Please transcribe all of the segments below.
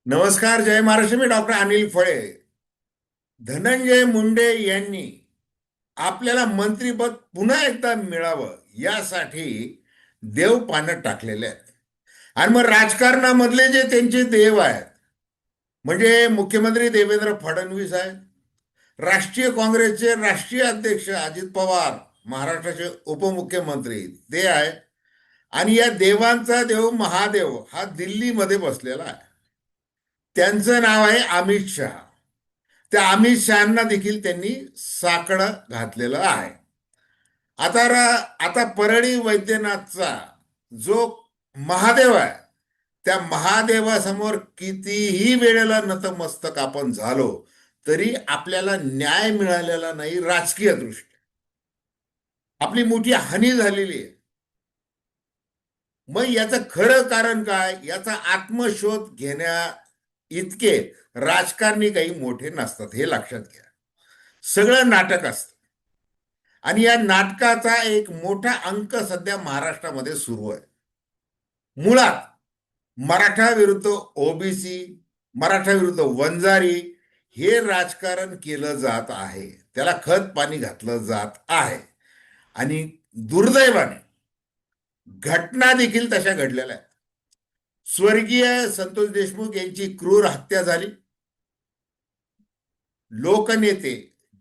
नमस्कार, जय महाराष्ट्र. मी डॉक्टर अनिल फळे. धनंजय मुंडे यांनी आपल्याला मंत्रीपद पुन्हा एकदा मिळावं यासाठी देव पाण्यात टाकलेले आहेत. आणि मग राजकारणामधले जे त्यांचे देव आहेत, म्हणजे मुख्यमंत्री देवेंद्र फडणवीस आहेत, राष्ट्रीय काँग्रेसचे राष्ट्रीय अध्यक्ष अजित पवार, महाराष्ट्राचे उपमुख्यमंत्री ते आहेत, आणि या देवांचा देव महादेव हा दिल्लीमध्ये बसलेला आहे. त्यांचं नाव आहे अमित शहा. त्या अमित शहाना देखील त्यांनी साकडं घातलेलं आहे. आता परळी वैद्यनाथचा जो महादेव आहे, त्या महादेवासमोर कितीही वेळेला नतमस्तक आपण झालो तरी आपल्याला न्याय मिळालेला नाही. राजकीय दृष्टी आपली मोठी हानी झालेली आहे. मग याचं खरं कारण काय, याचा आत्मशोध घेण्या इतके राजकारणी काही मोठे नसतात, हे लक्षात घ्या. सगळं नाटक असतं. आणि या नाटकाचा एक मोठा अंक सध्या महाराष्ट्रामध्ये सुरू आहे. मुळात मराठा विरुद्ध ओबीसी, मराठा विरुद्ध वंजारी हे राजकारण केलं जात आहे. त्याला खत पाणी घातलं जात आहे. आणि दुर्दैवाने घटना देखील तशा घडलेल्या आहेत. स्वर्गीय संतोष देशमुख यांची क्रूर हत्या झाली. लोकनेते,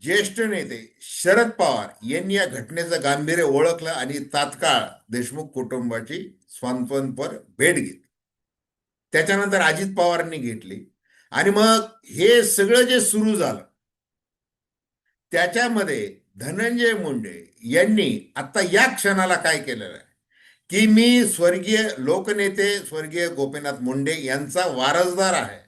ज्येष्ठ नेते शरद पवार यांनी या घटनेचं गांभीर्य ओळखलं आणि तात्काळ देशमुख कुटुंबाची सांत्वनपर भेट घेतली. त्याच्यानंतर अजित पवारांनी घेतली. आणि मग हे सगळं जे सुरू झालं त्याच्यामध्ये धनंजय मुंडे यांनी आता या क्षणाला काय केलेलं आहे की मी स्वर्गीय लोकनेते स्वर्गीय गोपीनाथ मुंडे यांचा वारसदार आहे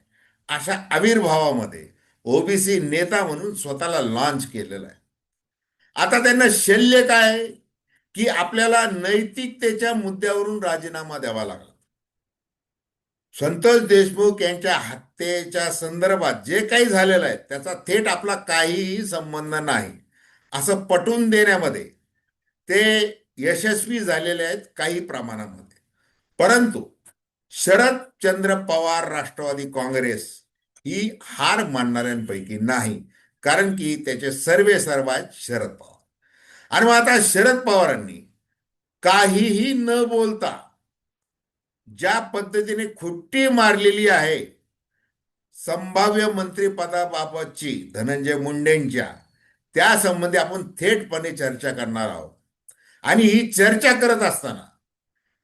अशा आविर्भावामध्ये ओबीसी नेता म्हणून स्वतःला लॉन्च केलेला आहे. आता त्यांना शल्य काय की आपल्याला नैतिकतेच्या मुद्द्यावरून राजीनामा द्यावा लागला. संतोष देशमुख यांच्या हत्येच्या संदर्भात जे काही झालेलं आहे त्याचा थेट आपला काहीही संबंध नाही असं पटवून देण्यामध्ये ते यशस्वी झालेले आहेत काही प्रमाणामध्ये. परंतु शरदचंद्र पवार राष्ट्रवादी काँग्रेस ही हार मानणाऱ्यांपैकी नाही, कारण की त्याचे सर्वे सर्व आहेत शरद पवार. आणि मग आता शरद पवारांनी काहीही न बोलता ज्या पद्धतीने खुट्टी मारलेली आहे संभाव्य मंत्रिपदाबाबतची धनंजय मुंडेंच्या, त्यासंबंधी आपण थेटपणे चर्चा करणार आहोत. आणि ही चर्चा करत असताना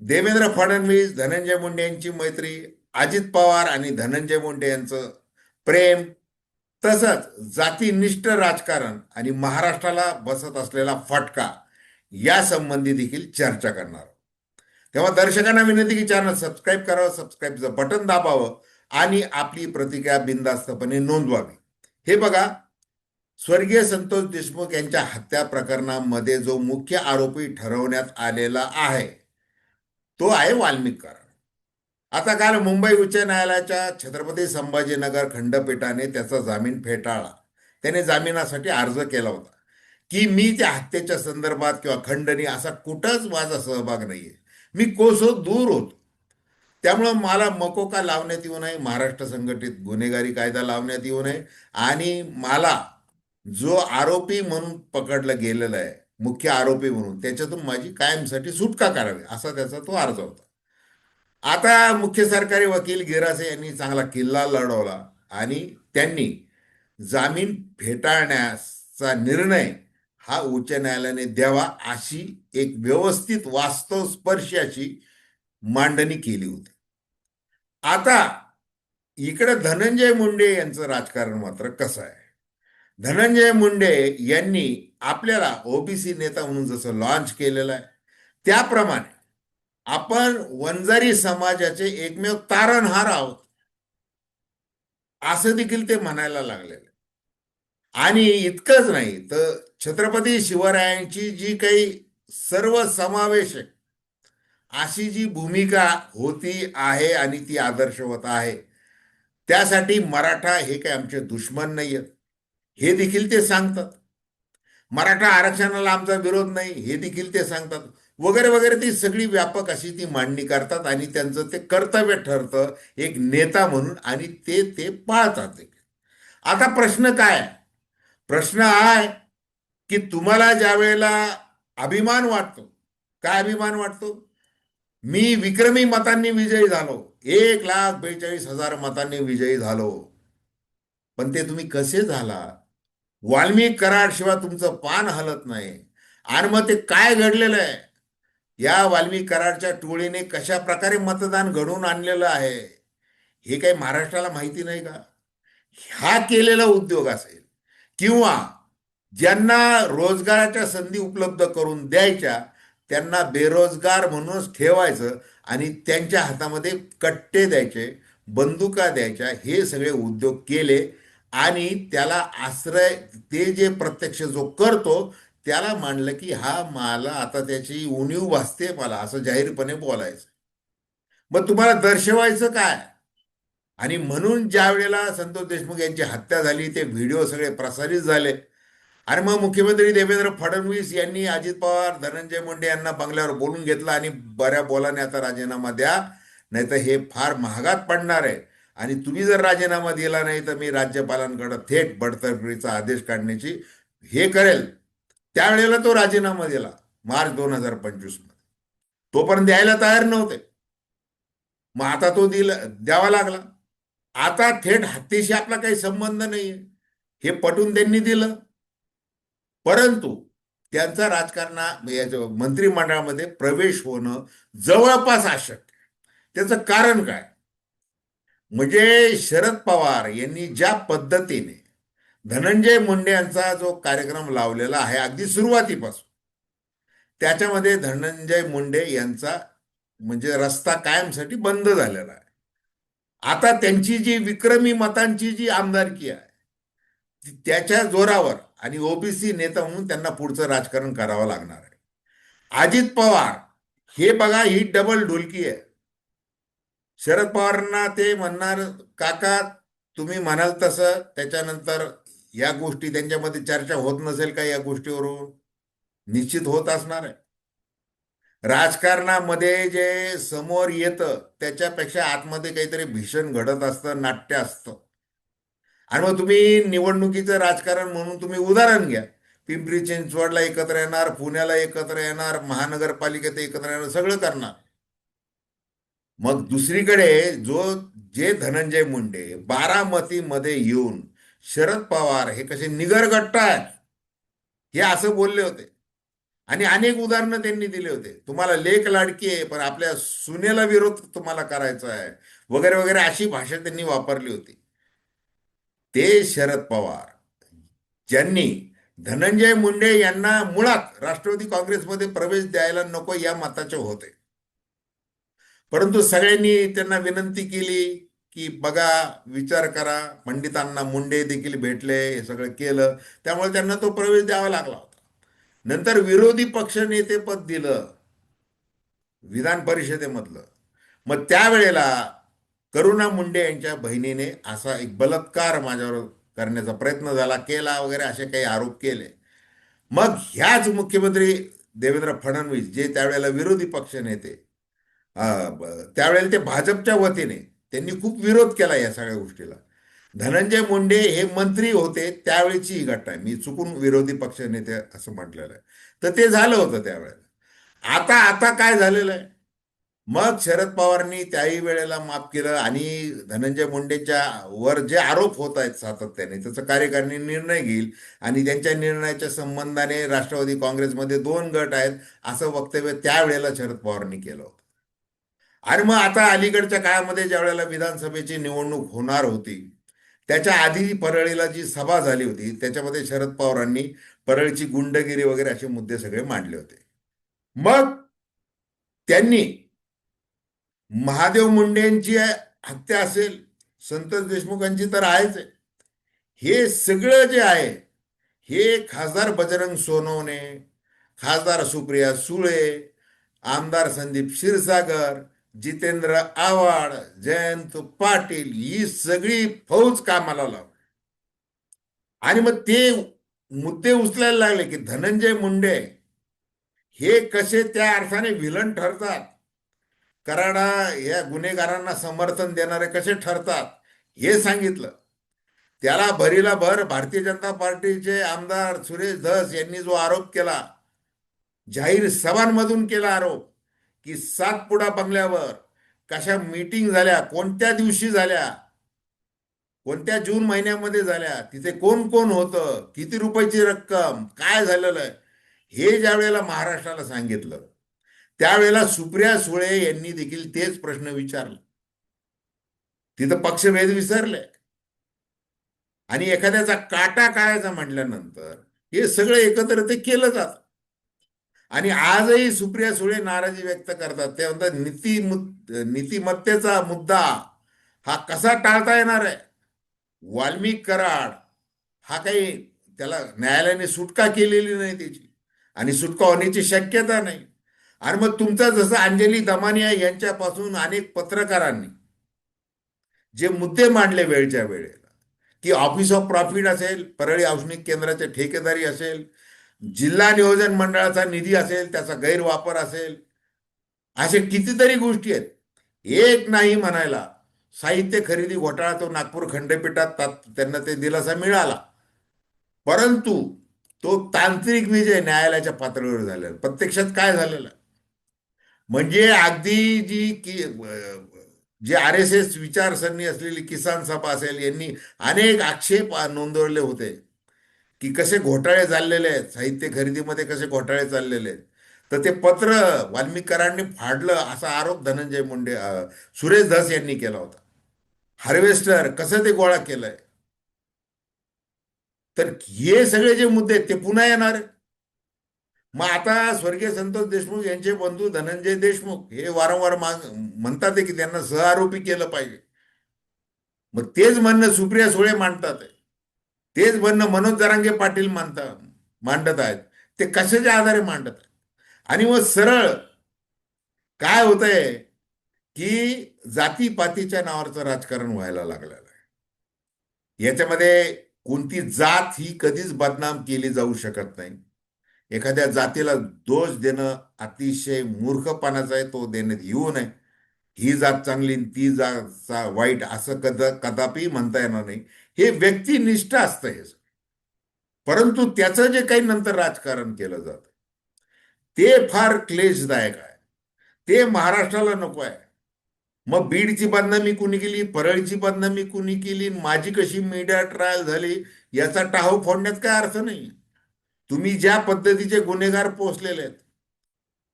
देवेंद्र फडणवीस धनंजय मुंडे यांची मैत्री, अजित पवार आणि धनंजय मुंडे यांचं प्रेम, तसंच जातीनिष्ठ राजकारण आणि महाराष्ट्राला बसत असलेला फटका या संबंधी देखील चर्चा करणार. तेव्हा दर्शकांना विनंती की चॅनल सबस्क्राईब करावं, सबस्क्राईबचं बटन दाबावं आणि आपली प्रतिक्रिया बिनधास्तपणे नोंदवावी. हे बघा, स्वर्गीय संतोष देशमुख यांच्या हत्या प्रकरणामध्ये जो मुख्य आरोपी ठरवण्यात आलेला आहे तो आहे वाल्मिक कराड. आता काल मुंबई उच्च न्यायालयाच्या छत्रपती संभाजीनगर खंडपीठाने त्याचा जामीन फेटाळला. त्याने जामिनासाठी अर्ज केला होता की मी त्या हत्येच्या संदर्भात किंवा खंडणी असा कुठंच माझा सहभाग नाहीये, मी कोसो दूर होतो. त्यामुळं मला मकोका लावण्यात येऊ नये, महाराष्ट्र संघटित गुन्हेगारी कायदा लावण्यात येऊ नये, आणि मला जो आरोपी म्हणून पकडलं गेलेला आहे, मुख्य आरोपी म्हणून, त्याच्यातून माझी कायमसाठी सुटका करावी असा त्याचा तो अर्ज होता. आता मुख्य सरकारी वकील गिरासे यांनी चांगला किल्ला लढवला आणि त्यांनी जामीन फेटाळण्याचा निर्णय हा उच्च न्यायालयाने द्यावा अशी एक व्यवस्थित वास्तवस्पर्शी अशी मांडणी केली होती. आता इकडे धनंजय मुंडे यांचं राजकारण मात्र कसं आहे. धनंजय मुंडे यांनी आपल्याला ओबीसी नेता म्हणून जसं लॉन्च केलेलं आहे त्याप्रमाणे आपण वंजारी समाजाचे एकमेव तारणहार आहोत असं देखील ते म्हणायला लागलेले. आणि इतकंच नाही तर छत्रपती शिवरायांची जी काही सर्वसमावेशक अशी जी भूमिका होती आहे आणि ती आदर्शवत आहे, त्यासाठी मराठा हे काही आमचे दुश्मन नाही आहेत हे देखील ते सांगतात. मराठा आरक्षणाला आमचा विरोध नाही हे देखील ते सांगतात. वगैरे वगैरे ती सगळी व्यापक अशी ती मांडणी करतात आणि त्यांचं ते कर्तव्य ठरतं एक नेता म्हणून आणि ते पाळतात. आता प्रश्न काय आहे? प्रश्न हा आहे की तुम्हाला ज्या वेळेला अभिमान वाटतो, काय अभिमान वाटतो? मी विक्रमी मतांनी विजयी झालो, 1,42,000 मतांनी विजयी झालो. पण ते तुम्ही कसे झाला? वाल्मिक कराड तुमचं पान हलत नाही. आणि मग ते काय घडलेलं आहे? या वाल्मिक कराडच्या टोळीने कशा प्रकारे मतदान घडवून आणलेलं आहे हे काही महाराष्ट्राला माहिती नाही का? हा केलेला उद्योग असेल किंवा ज्यांना रोजगाराच्या संधी उपलब्ध करून द्यायच्या त्यांना बेरोजगार म्हणूनच ठेवायचं आणि त्यांच्या हातामध्ये कट्टे द्यायचे, बंदुका द्यायच्या, हे सगळे उद्योग केले. आणि त्याला आश्रय ते जे प्रत्यक्ष जो करतो त्याला मानलं की हा मला आता त्याची उणीव भासते मला, असं जाहीरपणे बोलायचं. मग तुम्हाला दर्शवायचं काय? आणि म्हणून ज्या वेळेला संतोष देशमुख यांची हत्या झाली ते व्हिडिओ सगळे प्रसारित झाले. आणि मग मुख्यमंत्री देवेंद्र फडणवीस यांनी अजित पवार, धनंजय मुंडे यांना बंगल्यावर बोलून घेतलं आणि बऱ्या बोलाने आता राजीनामा द्या, नाहीतर हे फार महागात पडणार आहे. आणि तुम्ही जर राजीनामा दिला नाही तर मी राज्यपालांकडे थेट बडतर्फीचा आदेश काढण्याची हे करेल. त्यावेळेला तो राजीनामा दिला मार्च 2025 मध्ये. तोपर्यंत द्यायला तयार नव्हते. मग आता तो द्यावा लागला. आता थेट हत्येशी आपला काही संबंध नाहीये हे पटवून त्यांनी दिलं. परंतु त्यांचा मंत्रिमंडळामध्ये प्रवेश होणं जवळपास अशक्य. त्याचं कारण काय? म्हणजे शरद पवार यांनी ज्या पद्धतीने धनंजय मुंडे यांचा जो कार्यक्रम लावलेला आहे अगदी सुरुवातीपासून, त्याच्यामध्ये धनंजय मुंडे यांचा म्हणजे रस्ता कायमसाठी बंद झालेला आहे. आता त्यांची जी विक्रमी मतांची जी आमदारकी आहे त्याच्या जोरावर आणि ओबीसी नेता म्हणून त्यांना पुढचं राजकारण करावं लागणार आहे. अजित पवार हे बघा ही डबल ढोलकी आहे. शरद पवारांना ते म्हणणार काका तुम्ही म्हणाल तसं, त्याच्यानंतर या गोष्टी त्यांच्यामध्ये चर्चा होत नसेल का या गोष्टीवरून? निश्चित होत असणार आहे. राजकारणामध्ये जे समोर येतं त्याच्यापेक्षा आतमध्ये काहीतरी भीषण घडत असतं, नाट्य असतं. आणि मग तुम्ही निवडणुकीचं राजकारण म्हणून तुम्ही उदाहरण घ्या. पिंपरी चिंचवडला एकत्र येणार, पुण्याला एकत्र येणार, महानगरपालिकेत एकत्र येणार, सगळं करणार. मग दुसरीकडे जे धनंजय मुंडे बारामतीमध्ये येऊन शरद पवार हे कसे निगरगट्टा आहेत हे असं बोलले होते. आणि अनेक उदाहरणं त्यांनी दिले होते. तुम्हाला लेक लाडकी आहे पण आपल्या सुनेला विरोध तुम्हाला करायचा आहे वगैरे वगैरे अशी भाषा त्यांनी वापरली होती. ते शरद पवार ज्यांनी धनंजय मुंडे यांना मुळात राष्ट्रवादी काँग्रेसमध्ये प्रवेश द्यायला नको या मताचे होते. परंतु सगळ्यांनी त्यांना विनंती केली की बघा विचार करा. पंडितांना मुंडे देखील भेटले, हे सगळं केलं, त्यामुळे त्यांना तो प्रवेश द्यावा लागला होता. नंतर विरोधी पक्षनेते पद दिलं विधान परिषदेमधलं. मग त्यावेळेला करुणा मुंडे यांच्या बहिणीने असा एक बलात्कार माझ्यावर करण्याचा प्रयत्न झाला, केला वगैरे असे काही आरोप केले. मग ह्याच मुख्यमंत्री देवेंद्र फडणवीस जे त्यावेळेला विरोधी पक्ष नेते, त्यावेळेला ते भाजपच्या वतीने त्यांनी खूप विरोध केला या सगळ्या गोष्टीला. धनंजय मुंडे हे मंत्री होते त्यावेळीची ही घटना आहे, मी चुकून विरोधी पक्ष नेते असं म्हटलेलं आहे. तर ते झालं होतं त्यावेळेला. आता आता काय झालेलं आहे? मग शरद पवारांनी त्याही वेळेला माफ केलं आणि धनंजय मुंडेच्या वर जे आरोप होत आहेत सातत्याने त्याचा कार्यकारिणी निर्णय घेईल आणि त्यांच्या निर्णयाच्या संबंधाने राष्ट्रवादी काँग्रेसमध्ये 2 गट आहेत असं वक्तव्य त्यावेळेला शरद पवारांनी केलं होतं. आणि मग आता अलीकडच्या काळामध्ये ज्या वेळेला विधानसभेची निवडणूक होणार होती त्याच्या आधी परळीला जी सभा झाली होती त्याच्यामध्ये शरद पवारांनी परळीची गुंडगिरी वगैरे असे मुद्दे सगळे मांडले होते. मग त्यांनी महादेव मुंडेंची हत्या असेल, संतोष देशमुखांची तर आहेच आहे, हे सगळं जे आहे हे खासदार बजरंग सोनवणे, खासदार सुप्रिया सुळे, आमदार संदीप क्षीरसागर, जितेंद्र आव्हाड, जयंत पाटील ही सगळी फौज कामाला लावली. आणि मग ते मुद्दे उचलायला लागले की धनंजय मुंडे हे कसे त्या अर्थाने विलन ठरतात, कराडा या गुन्हेगारांना समर्थन देणारे कसे ठरतात, हे सांगितलं. त्याला भरीला भर भारतीय जनता पार्टीचे आमदार सुरेश धस यांनी जो आरोप केला, जाहीर सभांमधून केला आरोप, की सातपुडा बंगल्यावर कशा मीटिंग झाल्या, कोणत्या दिवशी झाल्या, कोणत्या जून महिन्यामध्ये झाल्या, तिथे कोण कोण होतं, किती रुपयाची रक्कम, काय झालेलं आहे, हे ज्या वेळेला महाराष्ट्राला सांगितलं, त्यावेळेला सुप्रिया सुळे यांनी देखील तेच प्रश्न विचारले. तिथं पक्षभेद विसरले आणि एखाद्याचा काटा काढायचा म्हटल्यानंतर हे सगळं एकत्र ते केलं जातं. आणि आजही सुप्रिया सुळे नाराजी व्यक्त करतात. ते म्हणतात नीतिमत्तेचा मुद्दा हा कसा टाळता येणार आहे. वाल्मिक कराड हा काही, त्याला न्यायालयाने सुटका केलेली नाही त्याची, आणि सुटका होण्याची शक्यता नाही. आणि मग तुमचं जसं अंजली दमानिया यांच्यापासून अनेक पत्रकारांनी जे मुद्दे मांडले वेळच्या वेळेला, की ऑफिस ऑफ प्रॉफिट असेल, परळी औष्णिक केंद्राचे ठेकेदारी असेल, जिल्हा नियोजन मंडळाचा निधी असेल, त्याचा गैरवापर असेल, असे कितीतरी गोष्टी आहेत. एक नाही म्हणायला, साहित्य खरेदी घोटाळा तो नागपूर खंडपीठात त्यांना ते दिलासा मिळाला, परंतु तो तांत्रिक विजय न्यायालयाच्या पातळीवर झालेला. प्रत्यक्षात काय झालेलं म्हणजे अगदी जे RSS विचारसरणी असलेली किसान सभा असेल, यांनी अनेक आक्षेप नोंदवले होते, की कसे घोटाळे चाललेले आहेत, साहित्य खरेदीमध्ये कसे घोटाळे चाललेले आहेत. तर ते पत्र वाल्मिकरांनी फाडलं, असा आरोप धनंजय मुंडे, सुरेश धस यांनी केला होता. हार्वेस्टर कसं ते गोळा केलंय. तर हे सगळे जे मुद्दे आहेत ते पुन्हा येणार आहे. मग आता स्वर्गीय संतोष देशमुख यांचे बंधू धनंजय देशमुख हे वारंवार म्हणतात की त्यांना सहआरोपी केलं पाहिजे. मग तेच म्हणणं सुप्रिया सुळे मांडतात आहे, तेच म्हणणं मनोज जरांगे पाटील मांडत आहेत. ते कशाच्या आधारे मांडत आहेत. आणि मग सरळ काय होतंय, की जातीपातीच्या नावाचं राजकारण व्हायला लागलेलं आहे. याच्यामध्ये कोणती जात ही कधीच बदनाम केली जाऊ शकत नाही. एखाद्या जातीला दोष देणं अतिशय मूर्खपणाचा आहे, तो देण्यात येऊ नये. ही जात चांगली ती जात वाईट असं कदापि म्हणता येणार नाही. हे व्यक्तिनिष्ठ असतं हे. परंतु त्याचं जे काही नंतर राजकारण केलं जातं ते फार क्लेशदायक आहे. ते महाराष्ट्राला नको आहे. मग बीडची बदनामी कुणी केली, परळीची बदनामी कुणी केली, माझी कशी मीडिया ट्रायल झाली, याचा टाहो फोडण्यात काय अर्थ नाही. तुम्ही ज्या पद्धतीचे गुन्हेगार पोचलेले आहेत,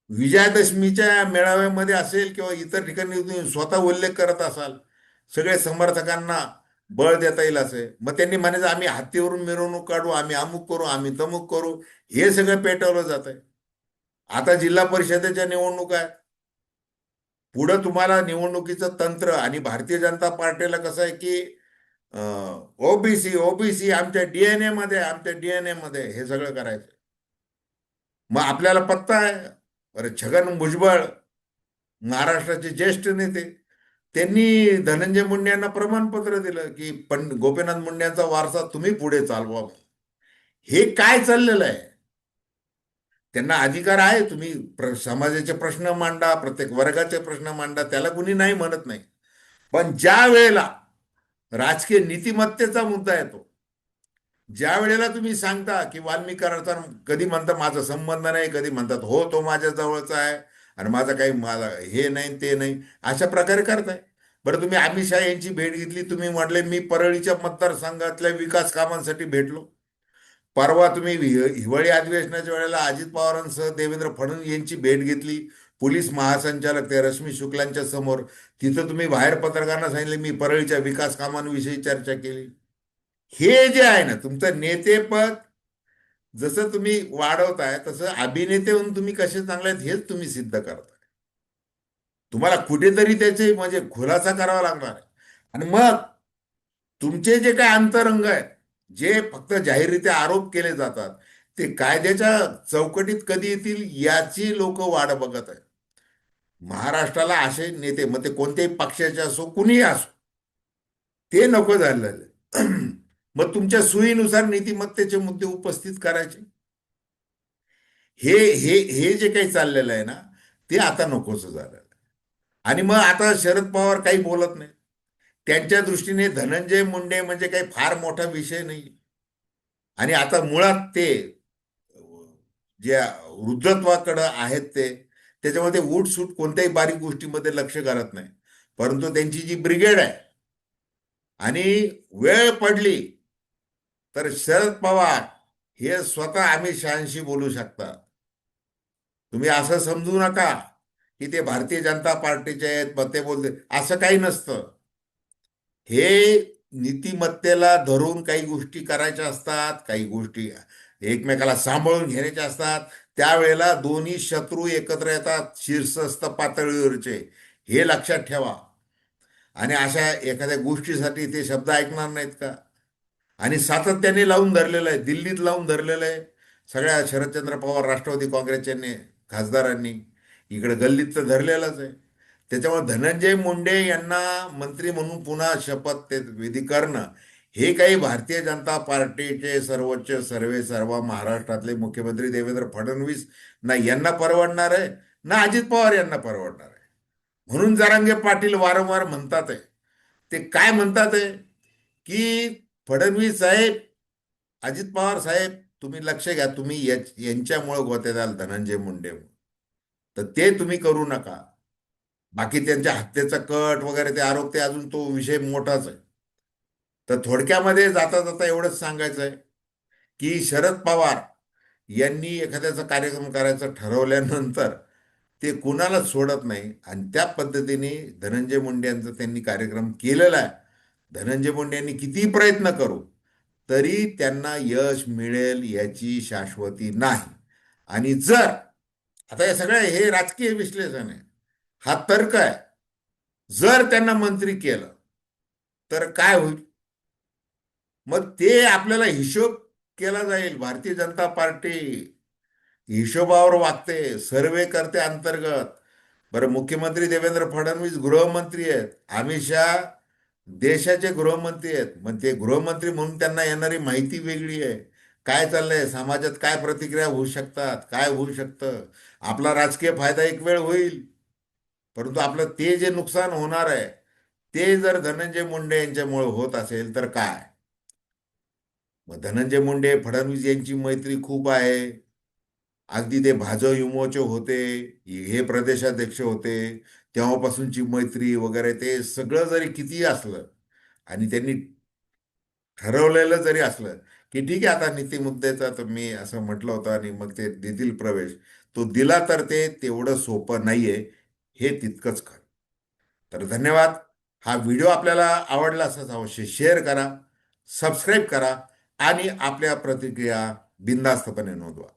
विजयादशमीच्या मेळाव्यामध्ये असेल किंवा इतर ठिकाणी तुम्ही स्वतः उल्लेख करत असाल, सगळे समर्थकांना बळ देता येईल असे, मग त्यांनी म्हणायचं आम्ही हत्तीवरून मिरवणूक काढू, आम्ही अमुक करू, आम्ही तमुक करू. हे सगळं पेटवलं जात आहे. आता जिल्हा परिषदेच्या निवडणुका आहेत. पुढं तुम्हाला निवडणुकीचं तंत्र, आणि भारतीय जनता पार्टीला कसं आहे की ओबीसी ओबीसी आमच्या DNA मध्ये, आमच्या DNA मध्ये हे सगळं करायचं. मग आपल्याला पत्ता आहे. अरे छगन भुजबळ महाराष्ट्राचे ज्येष्ठ नेते, त्यांनी धनंजय मुंडे यांना प्रमाणपत्र दिलं की गोपीनाथ मुंडेंचा वारसा तुम्ही पुढे चालवा. हे काय चाललेलं आहे. त्यांना अधिकार आहे, तुम्ही समाजाचे प्रश्न मांडा, प्रत्येक वर्गाचे प्रश्न मांडा, त्याला कुणी नाही म्हणत नाही. पण ज्या वेळेला राजकीय नीतिमत्तेचा मुद्दा येतो, ज्या वेळेला तुम्ही सांगता की वाल्मिकांचा, कधी म्हणता माझा संबंध नाही, कधी म्हणतात हो तो माझ्या जवळचा आहे आणि माझं काही मला हे नाही ते नाही, अशा प्रकारे करताय. बरं, तुम्ही अमित शहा यांची भेट घेतली, तुम्ही म्हटले मी परळीच्या मतदारसंघातल्या विकास कामांसाठी भेटलो. परवा तुम्ही हिवाळी अधिवेशनाच्या वेळेला अजित पवारांसह देवेंद्र फडणवीस यांची भेट घेतली, पोलीस महासंचालक ते रश्मी शुक्लांच्या समोर. तिथं तुम्ही बाहेर पत्रकारांना सांगितले मी परळीच्या विकास कामांविषयी चर्चा केली. हे जे आहे ना तुमचं नेतेपद, जसं तुम्ही वाढवताय तसं अभिनेते म्हणून तुम्ही कसे चांगले आहेत हेच तुम्ही सिद्ध करताय. तुम्हाला कुठेतरी त्याचे म्हणजे खुलासा करावा लागणार आहे. आणि मग तुमचे जे काही अंतरंग आहेत, जे फक्त जाहीररित्या आरोप केले जातात, ते कायद्याच्या चौकटीत कधी येतील याची लोक वाट बघत आहेत. महाराष्ट्राला असे नेते, मग ते कोणत्याही पक्षाचे असो, कुणीही असो, ते नको झालेलं. मग तुमच्या सोयीनुसार नीतिमत्तेचे मुद्दे उपस्थित करायचे. हे हे हे जे काही चाललेलं आहे ना, ते आता नकोसं झालं. आणि मग आता शरद पवार काही बोलत नाही. त्यांच्या दृष्टीने धनंजय मुंडे म्हणजे काही फार मोठा विषय नाही. आणि आता मुळात ते जे वृद्धत्वाकडं आहेत त्याच्यामध्ये उठसूट कोणत्याही बारीक गोष्टीमध्ये लक्ष घालत नाही. परंतु त्यांची जी ब्रिगेड आहे, आणि वेळ पडली तर शरद पवार हे स्वतः अमित शहाशी बोलू शकतात. तुम्ही असं समजू नका की ते भारतीय जनता पार्टीचे आहेत मग ते बोलते, असं काही नसतं. हे नीतिमत्तेला धरून काही गोष्टी करायच्या असतात, काही गोष्टी एकमेकाला सांभाळून घेण्याच्या असतात. त्यावेळेला दोन्ही शत्रू एकत्र येतात, शीर्षस्थ पातळीवरचे. हे लक्षात ठेवा. आणि अशा एखाद्या गोष्टीसाठी ते शब्द ऐकणार नाहीत का? आणि सातत्याने लावून धरलेलं आहे, दिल्लीत लावून धरलेलं आहे सगळ्या शरदचंद्र पवार राष्ट्रवादी काँग्रेसच्या खासदारांनी. इकडे गल्लीत तर धरलेलंच आहे. त्याच्यामुळे धनंजय मुंडे यांना मंत्री म्हणून पुन्हा शपथ ते विधी करणं, हे काही भारतीय जनता पार्टीचे सर्वोच्च सर्वे सर्व महाराष्ट्रातले मुख्यमंत्री देवेंद्र फडणवीस ना यांना परवडणार आहे, ना अजित पवार यांना परवडणार आहे. म्हणून जरांगे पाटील वारंवार म्हणतात आहे, ते काय म्हणतात आहे की फडणवीस साहेब, अजित पवार साहेब, तुम्ही लक्ष घ्या, तुम्ही यांच्यामुळे गोत्यात आल धनंजय मुंडे, तर ते तुम्ही करू नका. बाकी त्यांच्या हत्येचा कट वगैरे ते आरोप, ते अजून तो विषय मोठाच आहे. तर थोडक्यामध्ये जाता जाता एवढंच सांगायचं आहे की शरद पवार यांनी एखाद्याचा कार्यक्रम करायचं ठरवल्यानंतर ते कुणालाच सोडत नाही. आणि त्या पद्धतीने धनंजय मुंडे यांचा त्यांनी कार्यक्रम केलेला आहे. धनंजय मुंडे यांनी कितीही प्रयत्न करू तरी त्यांना यश मिळेल याची शाश्वती नाही. आणि जर आता हे सगळं हे राजकीय विश्लेषण आहे, हा तर्क आहे. जर त्यांना मंत्री केलं तर काय होईल? मग ते आपल्याला हिशोब केला जाईल. भारतीय जनता पार्टी हिशोबावर वागते, सर्वे करते अंतर्गत. बरं, मुख्यमंत्री देवेंद्र फडणवीस गृहमंत्री आहेत, अमित शहा देशाचे गृहमंत्री आहेत. मग ते गृहमंत्री म्हणून त्यांना येणारी माहिती वेगळी आहे. काय चाललंय समाजात, काय प्रतिक्रिया होऊ शकतात, काय होऊ शकतं. आपला राजकीय फायदा एक वेळ होईल, परंतु आपलं ते जे नुकसान होणार आहे ते जर धनंजय मुंडे यांच्यामुळे होत असेल तर काय? मग धनंजय मुंडे फडणवीस यांची मैत्री खूप आहे. अगदी ते भाजप युमोचे होते, हे प्रदेशाध्यक्ष होते, तेव्हापासूनची मैत्री वगैरे ते सगळं जरी किती असलं आणि त्यांनी ठरवलेलं जरी असलं की ठीक आहे आता नीतिमुद्द्याचा तर मी असं म्हटलं होतं आणि मग ते देतील प्रवेश, तो दिला तर ते तेवढं सोपं नाहीये, हे तितकंच खरं. तर धन्यवाद. हा व्हिडिओ आपल्याला आवडला असाच अवश्य शेअर करा, सबस्क्राईब करा आणि आपल्या प्रतिक्रिया बिनधास्तपणे नोंदवा.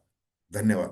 धन्यवाद.